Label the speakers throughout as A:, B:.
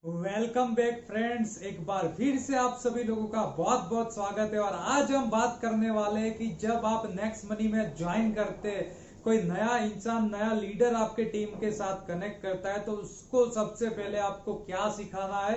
A: Welcome back friends. एक बार फिर से आप सभी लोगों का बहुत बहुत स्वागत है। और आज हम बात करने वाले हैं कि जब आप नेक्स्ट मनी में ज्वाइन करते, कोई नया इंसान, नया लीडर आपके टीम के साथ कनेक्ट करता है तो उसको सबसे पहले आपको क्या सिखाना है।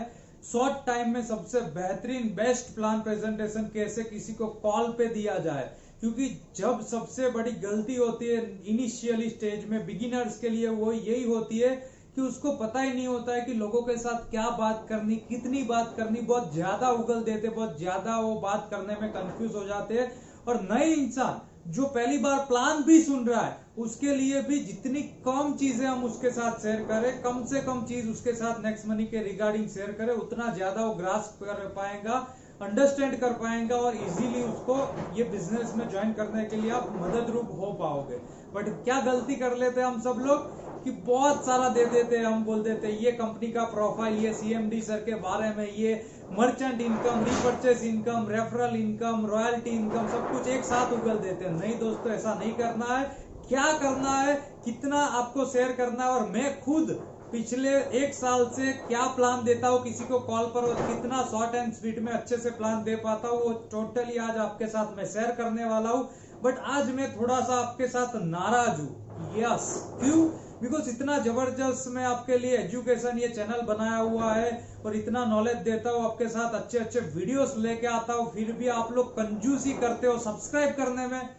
A: शॉर्ट टाइम में सबसे बेहतरीन बेस्ट प्लान प्रेजेंटेशन कैसे किसी को कॉल पे दिया जाए, क्योंकि जब सबसे बड़ी गलती होती है इनिशियली स्टेज में बिगिनर्स के लिए वो यही होती है कि उसको पता ही नहीं होता है कि लोगों के साथ क्या बात करनी, कितनी बात करनी। बहुत ज्यादा उगल देते, बहुत ज्यादा वो बात करने में कंफ्यूज हो जाते हैं। और नए इंसान जो पहली बार प्लान भी सुन रहा है उसके लिए भी जितनी कम चीजें हम उसके साथ शेयर करें, कम से कम चीज उसके साथ नेक्स्ट मनी के रिगार्डिंग शेयर करें, उतना ज्यादा वो ग्रास्प कर पाएगा, अंडरस्टैंड कर पाएगा और इजीली उसको ये बिजनेस में ज्वाइन करने के लिए आप मदद रूप हो पाओगे। बट क्या गलती कर लेते हैं हम सब लोग कि बहुत सारा दे देते हैं। हम बोल देते हैं ये कंपनी का प्रोफाइल, ये सीएमडी सर के बारे में, ये merchant income, repurchase income, referral income, royalty income, सब कुछ एक साथ उगल देते हैं। नहीं दोस्तों, ऐसा नहीं करना है। क्या करना है, कितना आपको शेयर करना है। और मैं खुद पिछले एक साल से क्या प्लान देता हूँ किसी को कॉल पर और कितना शॉर्ट एंड स्वीट में अच्छे से प्लान दे पाता हूँ, वो टोटली आज आपके साथ मैं शेयर करने वाला हूँ। बट आज मैं थोड़ा सा आपके साथ नाराज हूँ। यस, क्यों? बिकॉज इतना जबरदस्त मैं आपके लिए एजुकेशन ये चैनल बनाया हुआ है और इतना नॉलेज देता हूँ, आपके साथ अच्छे अच्छे वीडियोस लेके आता हूँ, फिर भी आप लोग कंजूसी करते हो सब्सक्राइब करने में,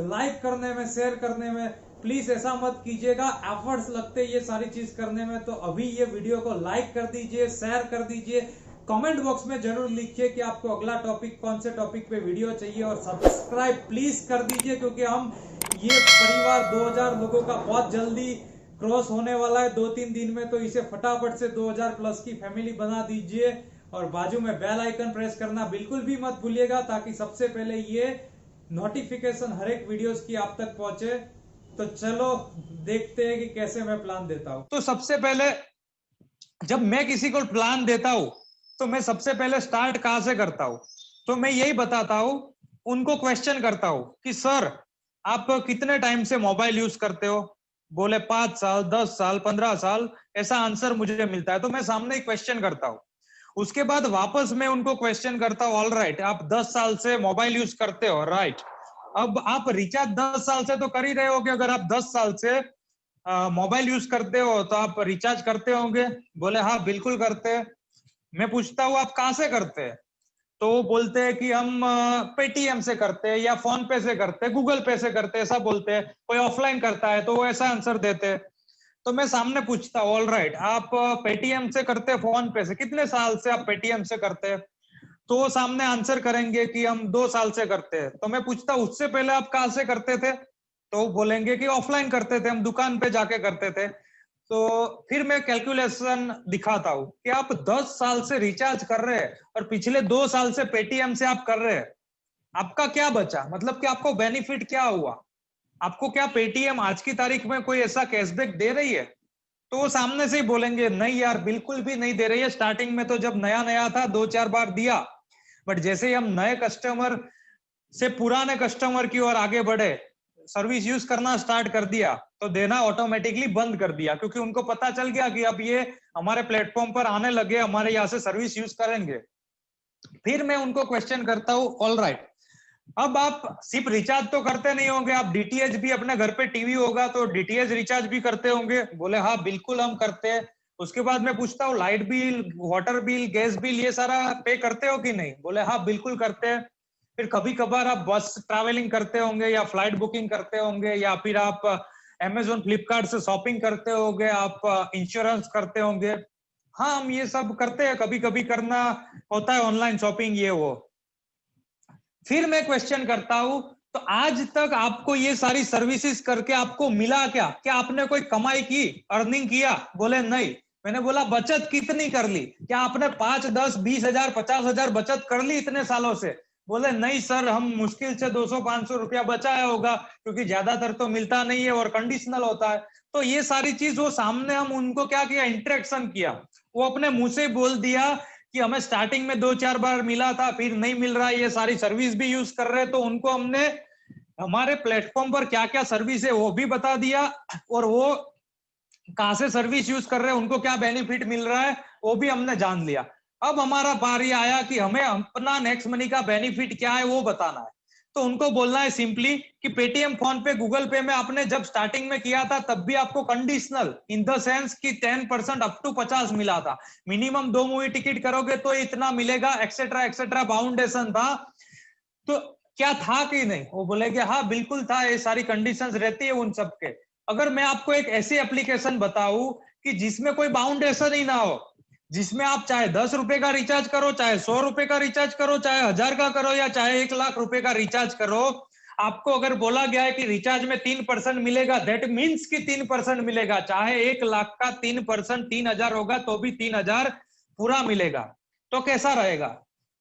A: लाइक करने में, शेयर करने में। प्लीज ऐसा मत कीजिएगा, एफर्ट्स लगते ये सारी चीज करने में। तो अभी ये वीडियो को लाइक कर दीजिए, शेयर कर दीजिए, कमेंट बॉक्स में जरूर लिखिए कि आपको अगला टॉपिक कौन से टॉपिक पे वीडियो चाहिए, और सब्सक्राइब प्लीज कर दीजिए क्योंकि हम ये परिवार 2000 लोगों का बहुत जल्दी क्रॉस होने वाला है 2-3 दिन में। तो इसे फटाफट से 2000 प्लस की फैमिली बना दीजिए और बाजू में बेल आइकन प्रेस करना बिल्कुल भी मत भूलिएगा ताकि सबसे पहले ये नोटिफिकेशन हर एक वीडियोस की आप तक पहुंचे। तो चलो देखते हैं कि कैसे मैं प्लान देता हूं।
B: तो सबसे पहले जब मैं किसी को प्लान देता हूं तो मैं सबसे पहले स्टार्ट कहां से करता हूं, तो मैं यही बताता हूं, उनको क्वेश्चन करता हूं कि सर आप कितने टाइम से मोबाइल यूज करते हो। बोले 5 साल, 10 साल, 15 साल, ऐसा आंसर मुझे मिलता है। तो मैं सामने ही क्वेश्चन करता हूं। उसके बाद वापस मैं उनको क्वेश्चन करता हूं, ऑल राइट आप 10 साल से मोबाइल यूज करते हो, राइट। अब आप रिचार्ज 10 साल से तो कर ही रहे होगे। अगर आप 10 साल से मोबाइल यूज करते हो तो आप रिचार्ज करते होंगे। बोले हाँ बिल्कुल करते हैं। मैं पूछता हूँ आप कहाँ से करते हैं, तो वो बोलते हैं कि हम पेटीएम से करते हैं या फोन पे से करते हैं, गूगल पे से करते हैं, ऐसा बोलते हैं। कोई ऑफलाइन करता है तो वो ऐसा आंसर देते हैं। तो मैं सामने पूछता हूँ, ऑल राइट आप पेटीएम से करते हैं, फोन पे से, कितने साल से आप पेटीएम से करते हैं। तो वो सामने आंसर करेंगे कि हम 2 साल से करते हैं। तो मैं पूछता हूँ उससे पहले आप कहाँ से करते थे, तो बोलेंगे कि ऑफलाइन करते थे, हम दुकान पे जाके करते थे। तो फिर मैं कैलकुलेशन दिखाता हूँ कि आप 10 साल से रिचार्ज कर रहे हैं और पिछले 2 साल से पेटीएम से आप कर रहे हैं, आपका क्या बचा, मतलब कि आपको बेनिफिट क्या हुआ, आपको क्या पेटीएम आज की तारीख में कोई ऐसा कैशबैक दे रही है। तो वो सामने से ही बोलेंगे नहीं यार बिल्कुल भी नहीं दे रही है, स्टार्टिंग में तो जब नया नया था 2-4 बार दिया, बट जैसे ही हम नए कस्टमर से पुराने कस्टमर की ओर आगे बढ़े, सर्विस यूज करना स्टार्ट कर दिया, तो देना ऑटोमेटिकली बंद कर दिया, क्योंकि उनको पता चल गया कि अब ये हमारे प्लेटफॉर्म पर आने लगे, हमारे यहाँ से सर्विस यूज करेंगे। फिर मैं उनको क्वेश्चन करता हूँ, ऑल राइट अब आप सिर्फ रिचार्ज तो करते नहीं होंगे, आप डीटीएच भी, अपने घर पे टीवी होगा तो डीटीएच रिचार्ज भी करते होंगे। बोले हाँ बिल्कुल हम करते हैं। उसके बाद मैं पूछता हूँ light bill, water bill, gas bill, ये सारा पे करते हो कि नहीं। बोले हाँ बिल्कुल करते हैं। फिर कभी कभार आप बस ट्रैवलिंग करते होंगे या फ्लाइट बुकिंग करते होंगे या फिर आप अमेजोन फ्लिपकार्ट से शॉपिंग करते होंगे, आप इंश्योरेंस करते होंगे। हाँ हम ये सब करते हैं, कभी कभी करना होता है ऑनलाइन शॉपिंग ये वो। फिर मैं क्वेश्चन करता हूं, तो आज तक आपको ये सारी सर्विसेज करके आपको मिला क्या, क्या आपने कोई कमाई की, अर्निंग किया। बोले नहीं। मैंने बोला बचत कितनी कर ली, क्या आपने 5, 10, 20 हजार, 50 हजार बचत कर ली इतने सालों से। बोले नहीं सर, हम मुश्किल से 200-500 रुपया बचाया होगा, क्योंकि ज्यादातर तो मिलता नहीं है और कंडीशनल होता है। तो ये सारी चीज वो सामने हम उनको क्या किया, इंटरेक्शन किया। वो अपने मुंह से बोल दिया कि हमें स्टार्टिंग में 2-4 बार मिला था, फिर नहीं मिल रहा है, ये सारी सर्विस भी यूज कर रहे हैं। तो उनको हमने हमारे प्लेटफॉर्म पर क्या क्या सर्विस है वो भी बता दिया, और वो कहां से सर्विस यूज कर रहे हैं, उनको क्या बेनिफिट मिल रहा है, वो भी हमने जान लिया। अब हमारा बारी आया कि हमें अपना नेक्स्ट मनी का बेनिफिट क्या है वो बताना है। तो उनको बोलना है सिंपली कि पेटीएम, फोन पे, गूगल पे में आपने जब स्टार्टिंग में किया था तब भी आपको कंडीशनल इन द सेंस कि 10% अप टू 50 मिला था, मिनिमम 2 मूवी टिकट करोगे तो इतना मिलेगा, एक्सेट्रा एक्सेट्रा बाउंडेशन था। तो क्या था कि नहीं, वो बोले कि हाँ बिल्कुल था, ये सारी कंडीशंस रहती है उन सब के। अगर मैं आपको एक ऐसी एप्लीकेशन बताऊं कि जिसमें कोई बाउंडेशन ही ना हो, जिसमें आप चाहे 10 रुपए का रिचार्ज करो, चाहे 100 रुपए का रिचार्ज करो, चाहे 1000 का करो, या चाहे 1 लाख रुपए का रिचार्ज करो, आपको अगर बोला गया है कि रिचार्ज में 3% मिलेगा, दैट मीन्स कि 3% मिलेगा, चाहे 1 लाख का 3% 3000 होगा तो भी 3000 पूरा मिलेगा। तो कैसा रहेगा?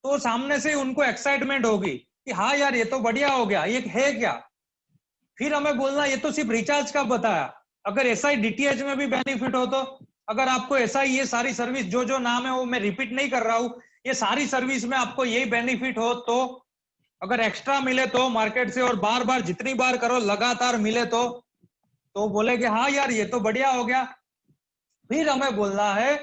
B: तो सामने से उनको एक्साइटमेंट होगी कि हाँ यार ये तो बढ़िया हो गया, ये है क्या। फिर हमें बोलना ये तो सिर्फ रिचार्ज का बताया, अगर ऐसा ही डीटीएच में भी बेनिफिट हो, तो अगर आपको ऐसा ही ये सारी सर्विस जो जो नाम है वो मैं रिपीट नहीं कर रहा हूं, ये सारी सर्विस में आपको यही बेनिफिट हो, तो अगर एक्स्ट्रा मिले तो मार्केट से, और बार बार जितनी बार करो लगातार मिले तो बोले कि हाँ यार ये तो बढ़िया हो गया। फिर हमें बोलना है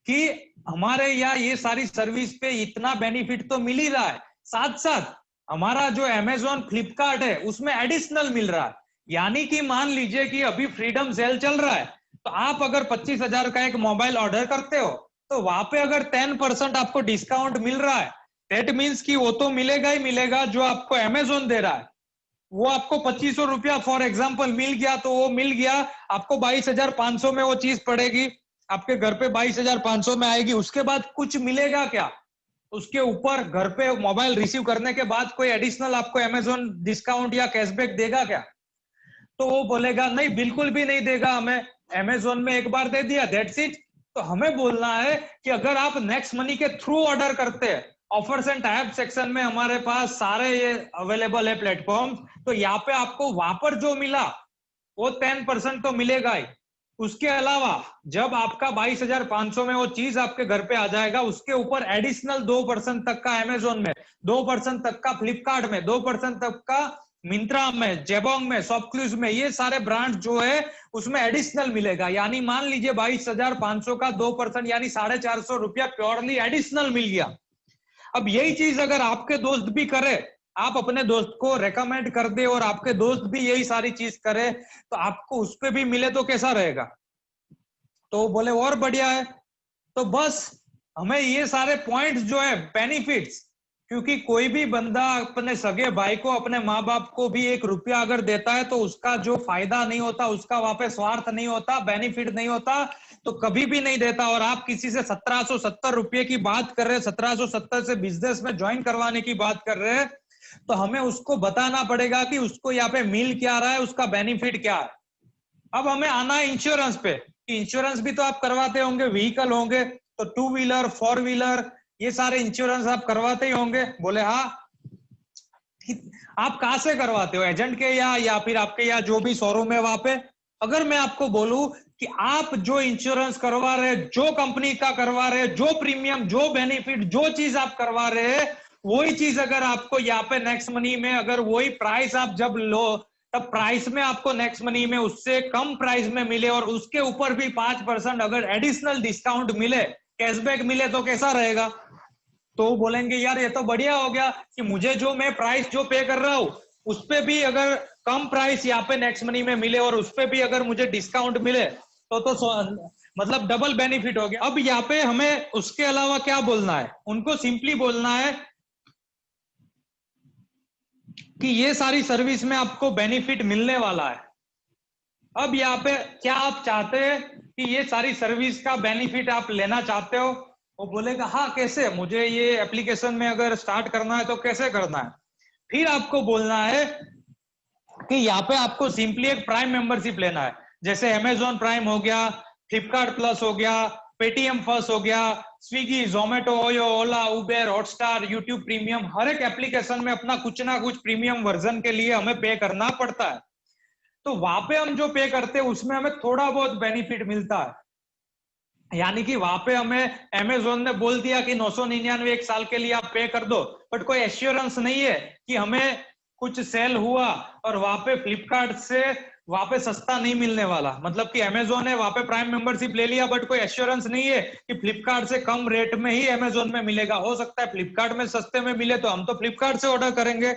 B: कि हमारे यहाँ ये सारी सर्विस पे इतना बेनिफिट तो मिल ही रहा है, साथ साथ हमारा जो अमेजोन फ्लिपकार्ट है उसमें एडिशनल मिल रहा है। यानी कि मान लीजिए कि अभी फ्रीडम सेल चल रहा है, तो आप अगर 25,000 का एक मोबाइल ऑर्डर करते हो तो वहां पे अगर 10% आपको डिस्काउंट मिल रहा है, दैट मीन्स कि वो तो मिलेगा ही मिलेगा जो आपको अमेजोन दे रहा है। वो आपको 2500 रुपया फॉर एग्जाम्पल मिल गया, तो वो मिल गया आपको 22,500 में वो चीज पड़ेगी, आपके घर पे 22,500 में आएगी। उसके बाद कुछ मिलेगा क्या उसके ऊपर? घर पे मोबाइल रिसीव करने के बाद कोई एडिशनल आपको अमेजोन डिस्काउंट या कैशबैक देगा क्या? तो वो बोलेगा नहीं, बिल्कुल भी नहीं देगा, हमें अमेजोन में एक बार दे दिया, दैट्स इट। तो हमें बोलना है कि अगर आप नेक्स्ट मनी के थ्रू ऑर्डर करते हैं, ऑफर्स एंड टाइप सेक्शन में हमारे पास सारे ये अवेलेबल है प्लेटफॉर्म, तो यहाँ पे आपको वहां पर जो मिला वो 10% तो मिलेगा ही। उसके अलावा जब आपका 22,500 में वो चीज आपके घर पे आ जाएगा, उसके ऊपर एडिशनल 2% तक का अमेजोन में, 2% तक का फ्लिपकार्ट में, 2% तक का मिंत्रा में, जेबोंग में, शॉपक्लूज में, ये सारे ब्रांड जो है उसमें एडिशनल मिलेगा। यानी मान लीजिए 22,500 का 2% यानी 450 रुपया प्योरली एडिशनल मिल गया। अब यही चीज अगर आपके दोस्त भी करे, आप अपने दोस्त को रेकमेंड कर दे और आपके दोस्त भी यही सारी चीज करे, तो आपको उस पर भी मिले तो कैसा रहेगा? तो बोले और बढ़िया है। तो बस हमें ये सारे पॉइंट्स जो है बेनिफिट्स, क्योंकि कोई भी बंदा अपने सगे भाई को, अपने माँ बाप को भी 1 रुपया अगर देता है तो उसका जो फायदा नहीं होता, उसका वहां पे स्वार्थ नहीं होता, बेनिफिट नहीं होता, तो कभी भी नहीं देता। और आप किसी से 1770 रुपये की बात कर रहे हैं, 1770 से बिजनेस में ज्वाइन करवाने की बात कर रहे हैं, तो हमें उसको बताना पड़ेगा कि उसको यहाँ पे मिल क्या रहा है, उसका बेनिफिट क्या है। अब हमें आना है इंश्योरेंस पे। इंश्योरेंस भी तो आप करवाते होंगे, व्हीकल होंगे तो 2 व्हीलर 4 व्हीलर ये सारे इंश्योरेंस आप करवाते ही होंगे। बोले हाँ। आप कहां से करवाते हो, एजेंट के या फिर आपके यहाँ जो भी शोरूम है वहां पे? अगर मैं आपको बोलूं कि आप जो इंश्योरेंस करवा रहे हैं, जो कंपनी का करवा रहे हैं, जो प्रीमियम, जो बेनिफिट, जो चीज आप करवा रहे हैं, वही चीज अगर आपको यहाँ पे नेक्स्ट मनी में अगर वही प्राइस आप जब लो, तब प्राइस में आपको नेक्स्ट मनी में उससे कम प्राइस में मिले और उसके ऊपर भी 5% अगर एडिशनल डिस्काउंट मिले, कैशबैक मिले, तो कैसा रहेगा? तो बोलेंगे यार ये तो बढ़िया हो गया कि मुझे जो मैं प्राइस जो पे कर रहा हूँ उस पे भी अगर कम प्राइस यहाँ पे नेक्स्ट मनी में मिले और उस पे भी अगर मुझे डिस्काउंट मिले तो मतलब डबल बेनिफिट हो गया। अब यहाँ पे हमें उसके अलावा क्या बोलना है? उनको सिंपली बोलना है कि ये सारी सर्विस में आपको बेनिफिट मिलने वाला है। अब यहाँ पे क्या आप चाहते हैं कि ये सारी सर्विस का बेनिफिट आप लेना चाहते हो? वो बोलेगा हाँ कैसे, मुझे ये एप्लीकेशन में अगर स्टार्ट करना है तो कैसे करना है? फिर आपको बोलना है कि यहाँ पे आपको सिंपली एक प्राइम मेंबरशिप लेना है, जैसे अमेजोन प्राइम हो गया, फ्लिपकार्ट प्लस हो गया, पेटीएम फर्स्ट हो गया, स्विगी, जोमेटो, ओयो, ओला, उबेर, हॉटस्टार, यूट्यूब प्रीमियम, हर एक एप्लीकेशन में अपना कुछ ना कुछ प्रीमियम वर्जन के लिए हमें पे करना पड़ता है। तो वहां पे हम जो पे करते हैं उसमें हमें थोड़ा बहुत बेनिफिट मिलता है। यानी कि वहां पे हमें अमेजोन ने बोल दिया कि 999 एक साल के लिए आप पे कर दो, बट कोई एश्योरेंस नहीं है कि हमें कुछ सेल हुआ और वहां पे फ्लिपकार्ट से वहां पे सस्ता नहीं मिलने वाला। मतलब कि अमेजोन है, वहां पे प्राइम मेंबरशिप ले लिया, बट कोई एश्योरेंस नहीं है कि फ्लिपकार्ट से कम रेट में ही अमेजोन में मिलेगा। हो सकता है फ्लिपकार्ट में सस्ते में मिले तो हम तो फ्लिपकार्ट से ऑर्डर करेंगे।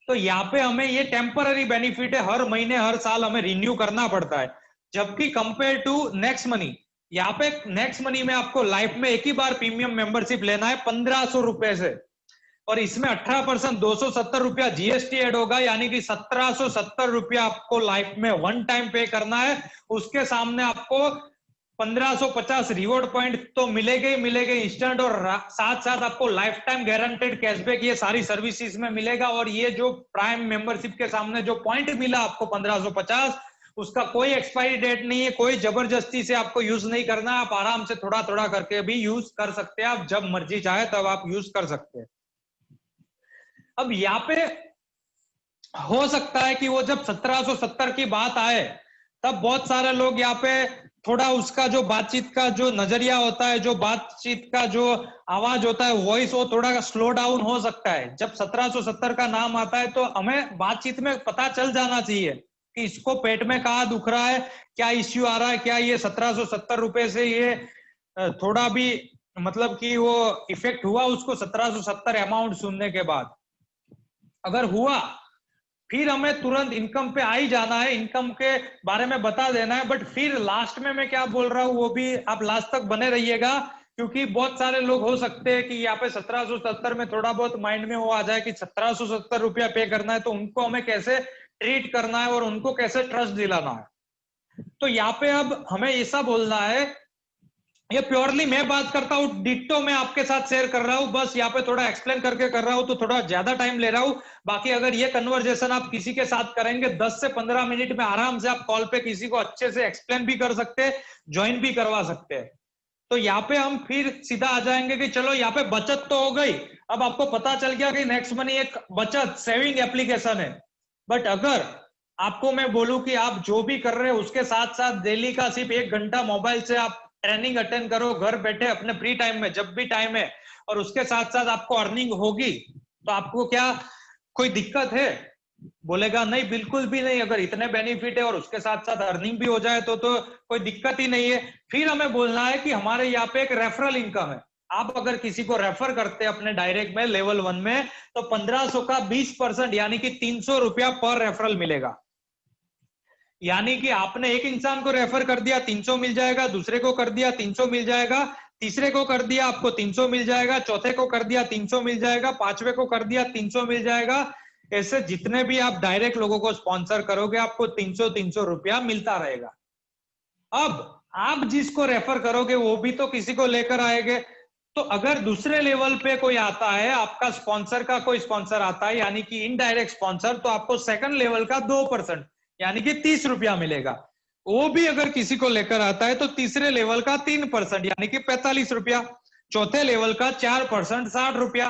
B: तो यहाँ पे हमें ये टेम्पररी बेनिफिट है, हर महीने हर साल हमें रिन्यू करना पड़ता है। जबकि कंपेयर टू नेक्स्ट मनी, यहाँ पे नेक्स्ट मनी में आपको लाइफ में एक ही बार प्रीमियम मेंबरशिप लेना है 1500 रुपए से, और इसमें 18% 270 रुपया जीएसटी ऐड होगा, यानी कि 1770 रुपया आपको लाइफ में वन टाइम पे करना है। उसके सामने आपको 1550 रिवॉर्ड पॉइंट तो मिलेगा ही मिलेगा इंस्टेंट, और साथ साथ आपको लाइफ टाइम गारंटेड कैशबैक ये सारी सर्विसेज में मिलेगा। और ये जो प्राइम मेंबरशिप के सामने जो पॉइंट मिला आपको 1550, उसका कोई एक्सपायरी डेट नहीं है, कोई जबरदस्ती से आपको यूज नहीं करना, आप आराम से थोड़ा थोड़ा करके भी यूज कर सकते हैं, आप जब मर्जी चाहे तब आप यूज कर सकते हैं। अब यहाँ पे हो सकता है कि वो जब 1770 की बात आए तब बहुत सारे लोग यहाँ पे थोड़ा उसका जो बातचीत का जो नजरिया होता है, जो बातचीत का जो आवाज होता है, वॉइस, वो थोड़ा स्लो डाउन हो सकता है। जब 1770 का नाम आता है तो हमें बातचीत में पता चल जाना चाहिए कि इसको पेट में कहाँ दुख रहा है, क्या इश्यू आ रहा है, क्या ये 1770 रुपए से ये थोड़ा भी मतलब कि वो इफेक्ट हुआ उसको 1770 अमाउंट सुनने के बाद। अगर हुआ फिर हमें तुरंत इनकम पे आ ही जाना है, इनकम के बारे में बता देना है। बट फिर लास्ट में मैं क्या बोल रहा हूँ वो भी आप लास्ट तक बने रहिएगा, क्योंकि बहुत सारे लोग हो सकते हैं कि यहाँ पे 1770 में थोड़ा बहुत माइंड में वो आ जाए कि 1770 रुपया पे करना है, तो उनको हमें कैसे ट्रीट करना है और उनको कैसे ट्रस्ट दिलाना है। तो यहाँ पे अब हमें ऐसा बोलना है, ये प्योरली मैं बात करता हूँ, डिट्टो मैं आपके साथ शेयर कर रहा हूँ, बस यहाँ पे थोड़ा एक्सप्लेन करके कर रहा हूँ तो थोड़ा ज्यादा टाइम ले रहा हूँ। बाकी अगर ये कन्वर्जेशन आप किसी के साथ करेंगे 10 से 15 मिनट में आराम से आप कॉल पे किसी को अच्छे से एक्सप्लेन भी कर सकते हैं, ज्वाइन भी करवा सकते हैं। तो यहाँ पे हम फिर सीधा आ जाएंगे कि चलो यहाँ पे बचत तो हो गई, अब आपको पता चल गया कि नेक्स्ट मनी एक बचत सेविंग एप्लीकेशन है। बट अगर आपको मैं बोलूं कि आप जो भी कर रहे हैं उसके साथ साथ डेली का सिर्फ 1 घंटा मोबाइल से आप ट्रेनिंग अटेंड करो घर बैठे अपने फ्री टाइम में, जब भी टाइम है, और उसके साथ साथ आपको अर्निंग होगी, तो आपको क्या कोई दिक्कत है? बोलेगा नहीं, बिल्कुल भी नहीं। अगर इतने बेनिफिट है और उसके साथ साथ अर्निंग भी हो जाए तो कोई दिक्कत ही नहीं है। फिर हमें बोलना है कि हमारे यहाँ पे एक रेफरल इनकम है। आप अगर किसी को रेफर करते हैं अपने डायरेक्ट में लेवल 1 में, तो 1500 का 20% यानी कि 300 रुपया पर रेफरल मिलेगा। यानी कि आपने एक इंसान को रेफर कर दिया 300 मिल जाएगा, दूसरे को कर दिया 300 मिल जाएगा, तीसरे को कर दिया आपको 300 मिल जाएगा, चौथे को कर दिया 300 मिल जाएगा, पांचवे को कर दिया 300 मिल जाएगा। ऐसे जितने भी आप डायरेक्ट लोगों को स्पॉन्सर करोगे आपको 300 रुपया मिलता रहेगा। अब आप जिसको रेफर करोगे वो भी तो किसी को लेकर आएंगे। तो अगर दूसरे लेवल पे कोई आता है, आपका स्पॉन्सर का कोई स्पॉन्सर आता है यानी कि इनडायरेक्ट स्पॉन्सर, तो आपको सेकंड लेवल का 2% यानी कि 30 रुपया मिलेगा। वो भी अगर किसी को लेकर आता है तो तीसरे लेवल का 3% यानी कि 45 रुपया, चौथे लेवल का 4% 60 रुपया,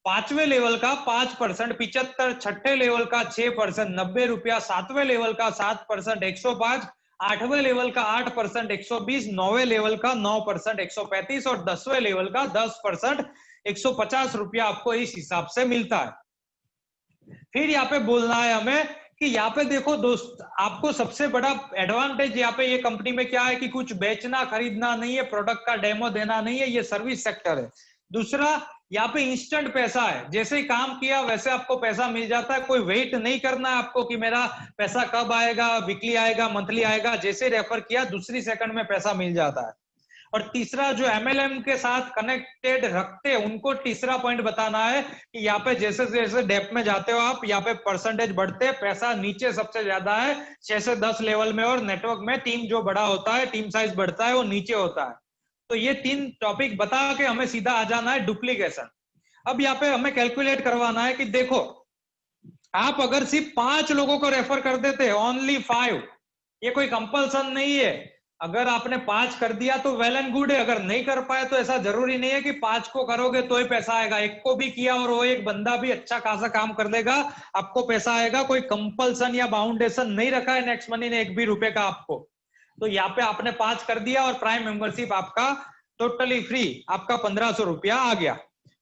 B: पांचवें लेवल का 5% 75, छठे लेवल का 6% 90 रुपया, सातवें लेवल का 7% 105, आठवें लेवल का 8% 120, नौवें लेवल का 9% 135 और 10वें लेवल का 10% 150 रुपया आपको इस हिसाब से मिलता है। फिर यहाँ पे बोलना है हमें कि यहाँ पे देखो दोस्त, आपको सबसे बड़ा एडवांटेज यहाँ पे ये कंपनी में क्या है कि कुछ बेचना खरीदना नहीं है, प्रोडक्ट का डेमो देना नहीं है, ये सर्विस सेक्टर है। दूसरा, यहाँ पे इंस्टेंट पैसा है, जैसे ही काम किया वैसे आपको पैसा मिल जाता है, कोई वेट नहीं करना है आपको कि मेरा पैसा कब आएगा, वीकली आएगा, मंथली आएगा, जैसे रेफर किया दूसरी सेकंड में पैसा मिल जाता है। और तीसरा, जो एमएलएम के साथ कनेक्टेड रखते हैं उनको तीसरा पॉइंट बताना है कि यहाँ पे जैसे जैसे डेप्थ में जाते हो आप, यहाँ पे परसेंटेज बढ़ते, पैसा नीचे सबसे ज्यादा है 6 से 10 लेवल में, और नेटवर्क में टीम जो बड़ा होता है, टीम साइज बढ़ता है, वो नीचे होता है। तो ये 3 टॉपिक बता के हमें सीधा आ जाना है डुप्लीकेशन। अब यहाँ पे हमें कैलकुलेट करवाना है कि देखो, आप अगर सिर्फ 5 लोगों को रेफर कर देते, ओनली 5, ये कोई कंपल्सन नहीं है। अगर आपने 5 कर दिया तो वेल एंड गुड है, अगर नहीं कर पाए तो ऐसा जरूरी नहीं है कि 5 को करोगे तो ही पैसा आएगा। एक को भी किया और वो एक बंदा भी अच्छा खासा काम कर देगा, आपको पैसा आएगा। कोई कंपल्सन या बाउंडेशन नहीं रखा है नेक्स्ट मनी ने 1 भी रुपए का आपको। तो यहाँ पे आपने 5 कर दिया और प्राइम मेंबरशिप आपका टोटली फ्री, आपका 1500 रुपया आ गया।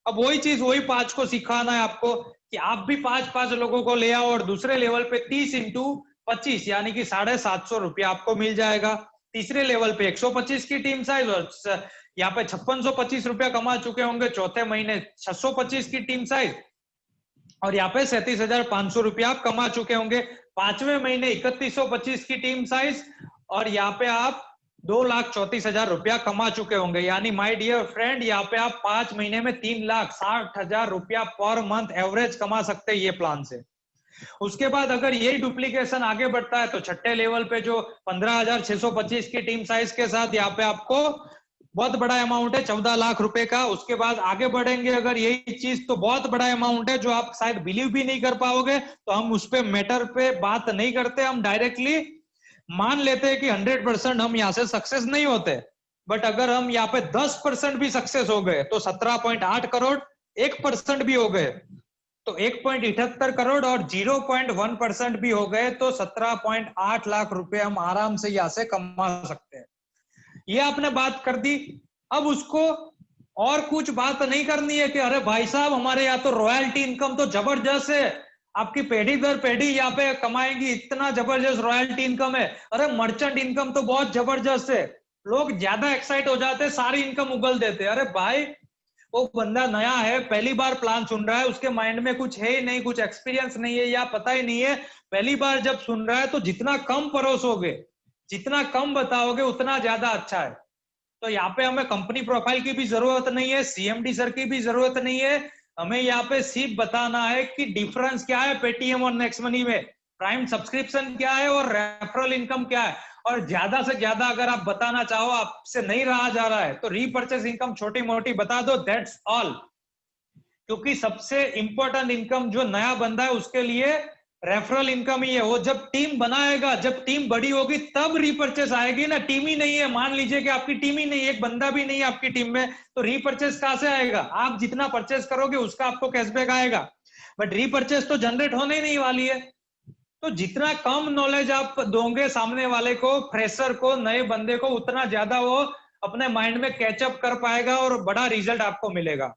B: अब वही चीज वही 5 को सिखाना है आपको कि आप भी 5 लोगों को ले आओ और दूसरे लेवल पे 30 इंटू 25 यानी कि 750 रुपया आपको मिल जाएगा। तीसरे लेवल पे 125 की टीम साइज और यहाँ पे 5625 रुपया कमा चुके होंगे चौथे महीने 625 की टीम साइज और यहाँ पे 37,500 रुपया आप कमा चुके होंगे। पांचवें महीने 3125 की टीम साइज और यहाँ पे आप 2,34,000 रुपया कमा चुके होंगे। यानी माय डियर फ्रेंड, यहाँ पे आप 5 महीने में 3,60,000 रुपया पर मंथ एवरेज कमा सकते हैं ये प्लान से। उसके बाद अगर यही डुप्लीकेशन आगे बढ़ता है तो छठे लेवल पे जो 15,625 की टीम साइज के साथ यहाँ पे आपको बहुत बड़ा अमाउंट है 14 लाख रुपए का। उसके बाद आगे बढ़ेंगे अगर यही चीज तो बहुत बड़ा अमाउंट है जो आप शायद बिलीव भी नहीं कर पाओगे। तो हम उस पे मैटर पे बात नहीं करते, हम डायरेक्टली मान लेते हैं कि 100% हम यहाँ से सक्सेस नहीं होते। बट अगर हम यहाँ पे 10% भी सक्सेस हो गए तो 17.8 करोड़, 1% भी हो गए तो 1.78 करोड़ और 0.1% भी हो गए तो 17.8 लाख रुपए हम आराम से यहाँ से कमा सकते हैं। ये आपने बात कर दी। अब उसको और कुछ बात नहीं करनी है कि अरे भाई साहब हमारे यहाँ तो रॉयल्टी इनकम तो जबरदस्त है, आपकी पेढ़ी दर पेढ़ी यहाँ पे कमाएंगी, इतना जबरदस्त रॉयल्टी इनकम है, अरे मर्चेंट इनकम तो बहुत जबरदस्त है। लोग ज्यादा एक्साइट हो जाते हैं, सारी इनकम उगल देते हैं। अरे भाई वो बंदा नया है, पहली बार प्लान सुन रहा है, उसके माइंड में कुछ है ही नहीं, कुछ एक्सपीरियंस नहीं है या पता ही नहीं है, पहली बार जब सुन रहा है तो जितना कम परोसोगे, जितना कम बताओगे उतना ज्यादा अच्छा है। तो यहाँ पे हमें कंपनी प्रोफाइल की भी जरूरत नहीं है, सीएमडी सर की भी जरूरत नहीं है, हमें यहाँ पे सिर्फ बताना है कि डिफरेंस क्या है पेटीएम और नेक्स्ट मनी में, प्राइम सब्सक्रिप्शन क्या है और रेफरल इनकम क्या है। और ज्यादा से ज्यादा अगर आप बताना चाहो, आपसे नहीं रहा जा रहा है तो रीपर्चेस इनकम छोटी मोटी बता दो, दैट्स ऑल। क्योंकि सबसे इंपॉर्टेंट इनकम जो नया बंदा है उसके लिए रेफरल इनकम ही है। वो जब टीम बनाएगा, जब टीम बड़ी होगी तब रीपर्चेस आएगी ना। टीम ही नहीं है, मान लीजिए कि आपकी टीम ही नहीं है, एक बंदा भी नहीं है आपकी टीम में, तो रीपर्चेस कहां से आएगा? आप जितना परचेस करोगे उसका आपको कैशबैक आएगा, बट रीपर्चेस तो जनरेट होने ही नहीं वाली है। तो जितना कम नॉलेज आप दोगे सामने वाले को, फ्रेशर को, नए बंदे को, उतना ज्यादा वो अपने माइंड में कैचअप कर पाएगा और बड़ा रिजल्ट आपको मिलेगा।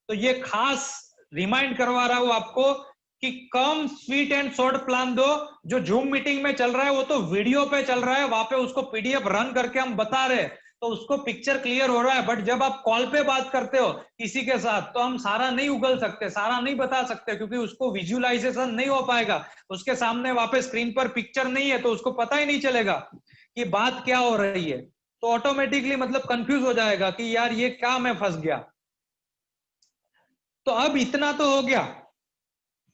B: तो ये खास रिमाइंड करवा रहा हूं आपको कि कम स्वीट एंड शॉर्ट प्लान दो। जो जूम मीटिंग में चल रहा है वो तो वीडियो पे चल रहा है, वहां पे उसको पीडीएफ रन करके हम बता रहे हैं तो उसको पिक्चर क्लियर हो रहा है। बट जब आप कॉल पे बात करते हो किसी के साथ तो हम सारा नहीं उगल सकते, सारा नहीं बता सकते, क्योंकि उसको विजुअलाइजेशन नहीं हो पाएगा, उसके सामने वहां पे स्क्रीन पर पिक्चर नहीं है तो उसको पता ही नहीं चलेगा कि बात क्या हो रही है। तो ऑटोमेटिकली मतलब कंफ्यूज हो जाएगा कि यार ये क्या, मैं फंस गया। तो अब इतना तो हो गया।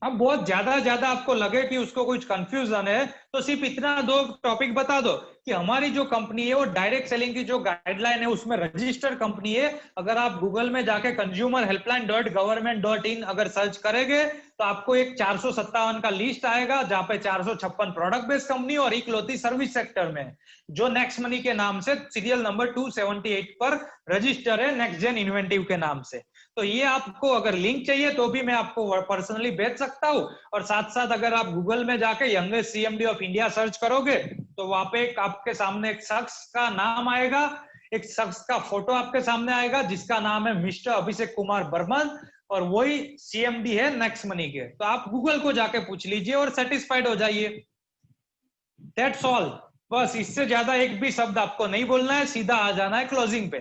B: अब बहुत ज्यादा आपको लगे कि उसको कुछ कंफ्यूजन है तो सिर्फ इतना दो टॉपिक बता दो कि हमारी जो कंपनी है वो डायरेक्ट सेलिंग की जो गाइडलाइन है उसमें रजिस्टर्ड कंपनी है। अगर आप गूगल में जाके consumerhelpline.government.in अगर सर्च करेंगे तो आपको एक 457 का लिस्ट आएगा जहां पे 456 प्रोडक्ट बेस्ड कंपनी और इकलौती सर्विस सेक्टर में जो नेक्स्ट मनी के नाम से सीरियल नंबर 278 पर रजिस्टर है, नेक्स्ट जेन इन्वेंटिव के नाम से। तो ये आपको अगर लिंक चाहिए तो भी मैं आपको पर्सनली भेज सकता हूं। और साथ साथ अगर आप गूगल में जाके youngest CMD of India search करोगे तो वहां पे आपके सामने एक शख्स का नाम आएगा, एक शख्स का फोटो आपके सामने आएगा जिसका नाम है मिस्टर अभिषेक कुमार बर्मन और वही सीएमडी है नेक्स्ट मनी के। तो आप गूगल को जाके पूछ लीजिए और सेटिस्फाइड हो जाइए। That's all. बस इससे ज्यादा एक भी शब्द आपको नहीं बोलना है, सीधा आ जाना है क्लोजिंग पे।